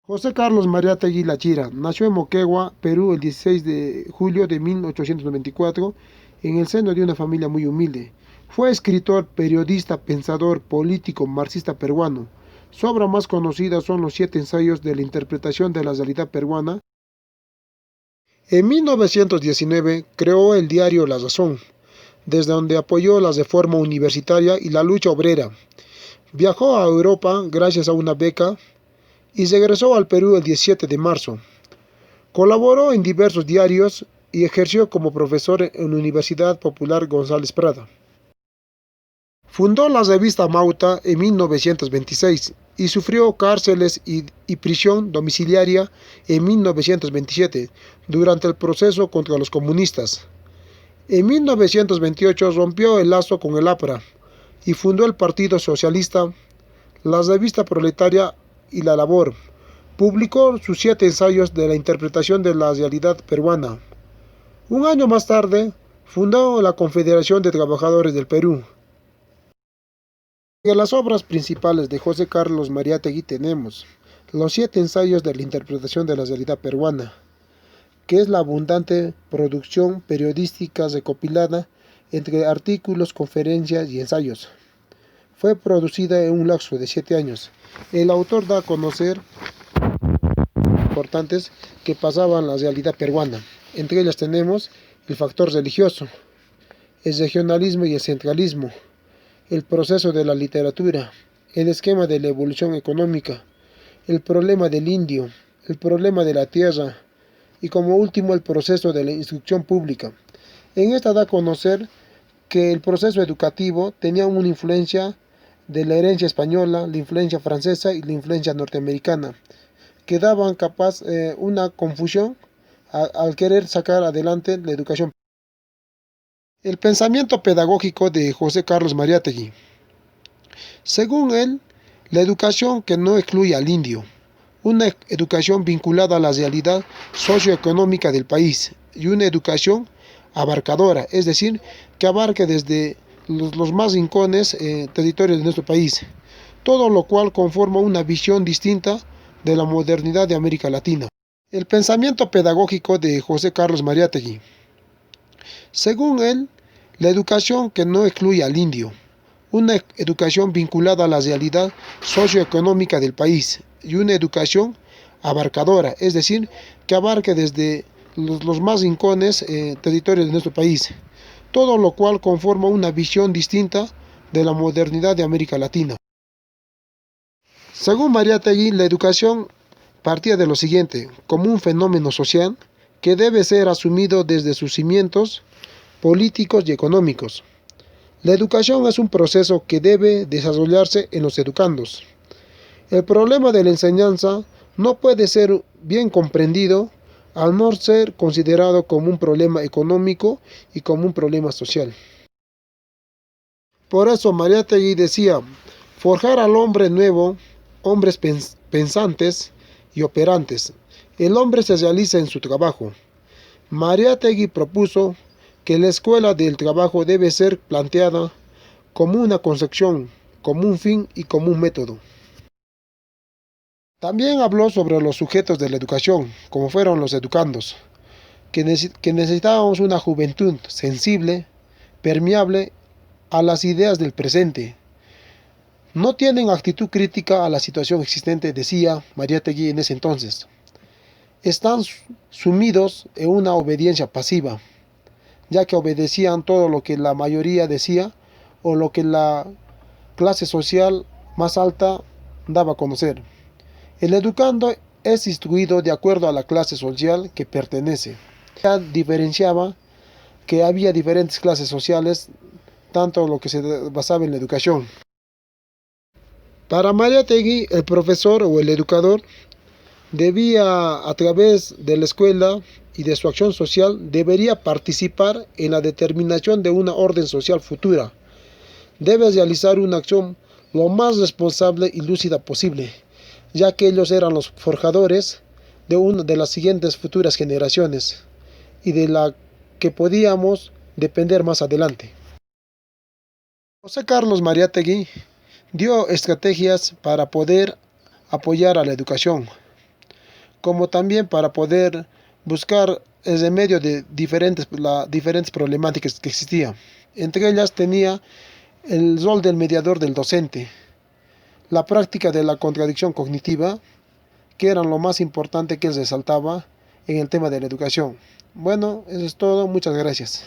José Carlos Mariátegui Lachira nació en Moquegua, Perú, el 16 de julio de 1894, en el seno de una familia muy humilde. Fue escritor, periodista, pensador, político, marxista peruano. Su obra más conocida son los 7 ensayos de la interpretación de la realidad peruana. En 1919 creó el diario La Razón, desde donde apoyó la reforma universitaria y la lucha obrera. Viajó a Europa gracias a una beca y regresó al Perú el 17 de marzo. Colaboró en diversos diarios y ejerció como profesor en la Universidad Popular González Prada. Fundó la revista Mauta en 1926 y sufrió cárceles y prisión domiciliaria en 1927 durante el proceso contra los comunistas. En 1928 rompió el lazo con el APRA y fundó el Partido Socialista, la revista proletaria y La Labor. Publicó sus 7 ensayos de la interpretación de la realidad peruana. Un año más tarde, fundó la Confederación de Trabajadores del Perú. De las obras principales de José Carlos Mariátegui tenemos los 7 ensayos de la interpretación de la realidad peruana, que es la abundante producción periodística recopilada entre artículos, conferencias y ensayos. Fue producida en un lapso de 7 años. El autor da a conocer importantes que pasaban la realidad peruana. Entre ellas tenemos el factor religioso, el regionalismo y el centralismo, el proceso de la literatura, el esquema de la evolución económica, el problema del indio, el problema de la tierra y como último el proceso de la instrucción pública. En esta da a conocer que el proceso educativo tenía una influencia de la herencia española, la influencia francesa y la influencia norteamericana, que daban capaz una confusión al querer sacar adelante la educación. El pensamiento pedagógico de José Carlos Mariátegui. Según él, la educación que no excluye al indio, una educación vinculada a la realidad socioeconómica del país y una educación abarcadora, es decir, que abarque desde los más rincones territorios de nuestro país, todo lo cual conforma una visión distinta de la modernidad de América Latina. El pensamiento pedagógico de José Carlos Mariátegui. Según él, la educación que no excluye al indio, una educación vinculada a la realidad socioeconómica del país y una educación abarcadora, es decir, que abarque desde los más rincones territorios de nuestro país, todo lo cual conforma una visión distinta de la modernidad de América Latina. Según Mariátegui, la educación partía de lo siguiente, como un fenómeno social que debe ser asumido desde sus cimientos políticos y económicos. La educación es un proceso que debe desarrollarse en los educandos. El problema de la enseñanza no puede ser bien comprendido al no ser considerado como un problema económico y como un problema social. Por eso Mariátegui decía, forjar al hombre nuevo, hombres pensantes y operantes. El hombre se realiza en su trabajo. Mariátegui propuso que la escuela del trabajo debe ser planteada como una concepción, como un fin y como un método. También habló sobre los sujetos de la educación, como fueron los educandos, que necesitábamos una juventud sensible, permeable a las ideas del presente. No tienen actitud crítica a la situación existente, decía Mariátegui en ese entonces. Están sumidos en una obediencia pasiva, ya que obedecían todo lo que la mayoría decía o lo que la clase social más alta daba a conocer. El educando es instruido de acuerdo a la clase social que pertenece. Ya diferenciaba que había diferentes clases sociales, tanto lo que se basaba en la educación. Para Mariátegui, el profesor o el educador debía, a través de la escuela y de su acción social, debería participar en la determinación de una orden social futura. Debe realizar una acción lo más responsable y lúcida posible, ya que ellos eran los forjadores de una de las siguientes futuras generaciones y de la que podíamos depender más adelante. José Carlos Mariátegui dio estrategias para poder apoyar a la educación. como también para poder buscar el remedio de diferentes problemáticas que existían. Entre ellas tenía el rol del mediador del docente, la práctica de la contradicción cognitiva, que eran lo más importante que él resaltaba en el tema de la educación. Bueno, eso es todo. Muchas gracias.